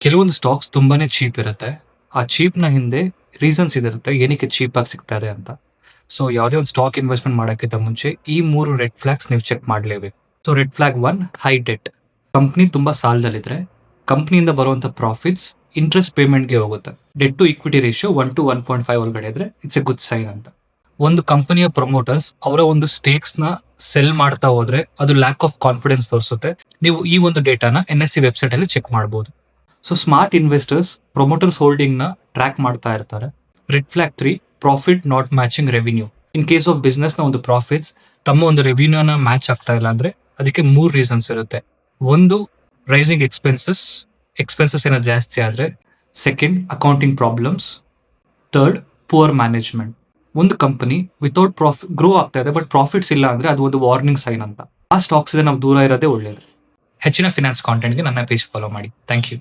ಕೆಲವೊಂದು ಸ್ಟಾಕ್ಸ್ ತುಂಬಾನೇ ಚೀಪ್ ಇರುತ್ತೆ. ಆ ಚೀಪ್‌ನ ಹಿಂದೆ ರೀಸನ್ಸ್ ಇದಿರುತ್ತೆ ಏನಕ್ಕೆ ಚೀಪ್ ಆಗಿ ಸಿಗ್ತಾ ಇದೆ ಅಂತ. ಸೊ ಯಾವುದೇ ಒಂದು ಸ್ಟಾಕ್ ಇನ್ವೆಸ್ಟ್‌ಮೆಂಟ್ ಮಾಡೋಕ್ಕಿಂತ ಮುಂಚೆ ಈ 3 ರೆಡ್ ಫ್ಲಾಗ್ಸ್ ನೀವು ಚೆಕ್ ಮಾಡಲೇಬೇಕು. So red flag 1 high debt. Company ತುಂಬಾ ಸಾಲದಲ್ಲಿದ್ರೆ ಕಂಪನಿಯಿಂದ ಬರುವಂತ ಪ್ರಾಫಿಟ್ಸ್ ಇಂಟ್ರೆಸ್ಟ್ ಪೇಮೆಂಟ್‌ಗೆ ಹೋಗುತ್ತೆ. Debt to equity ratio 1 to 1.5 ಒಳಗಡೆ ಇದ್ರೆ ಇಟ್ಸ್ ಎ ಗುಡ್ ಸೈನ್ ಅಂತ. ಒಂದು ಕಂಪನಿಯ ಪ್ರಮೋಟರ್ಸ್ ಅವರ ಒಂದು ಸ್ಟೇಕ್ಸ್‌ನ ಸೆಲ್ ಮಾಡ್ತಾ ಹೋದ್ರೆ ಅದು ಲ್ಯಾಕ್ ಆಫ್ ಕಾನ್ಫಿಡೆನ್ಸ್ ತೋರಿಸುತ್ತೆ. ನೀವು ಈ ಒಂದು ಡೇಟಾನ NSE ವೆಬ್ಸೈಟ್ ಅಲ್ಲಿ ಚೆಕ್ ಮಾಡಬಹುದು. So smart investors promoters holding ನ ಟ್ರ್ಯಾಕ್ ಮಾಡ್ತಾ ಇರ್ತಾರೆ. Red flag 3 profit not matching revenue. In case of business ನ ಒಂದು ಪ್ರಾಫಿಟ್ಸ್ ತಮ್ಮ ಒಂದು ರೆವಿನ್ಯೂನ ಮ್ಯಾಚ್ ಆಗ್ತಾ ಇಲ್ಲ ಅಂದ್ರೆ ಅದಕ್ಕೆ 3 ರೀಸನ್ಸ್ ಇರುತ್ತೆ. ಒಂದು ರೈಸಿಂಗ್ ಎಕ್ಸ್ಪೆನ್ಸಸ್ ಏನೋ ಜಾಸ್ತಿ ಆದ್ರೆ. Second accounting problems. Third poor management. ಒಂದು ಕಂಪನಿ ವಿತೌಟ್ ಪ್ರಾಫಿಟ್ ಗ್ರೋ ಆಗ್ತಾ ಇದೆ ಬಟ್ ಪ್ರಾಫಿಟ್ಸ್ ಇಲ್ಲ ಅಂದ್ರೆ ಅದು ಒಂದು ವಾರ್ನಿಂಗ್ ಸೈನ್ ಅಂತ. ಆ ಸ್ಟಾಕ್ಸ್ ನಾವು ದೂರ ಇರೋದೇ ಒಳ್ಳೆಯದು. ಹೆಚ್ಚಿನ ಫಿನಾನ್ಸ್ ಕಾಂಟೆಂಟ್ಗೆ ನನ್ನ ಪೇಜ್ ಫಾಲೋ ಮಾಡಿ. Thank you.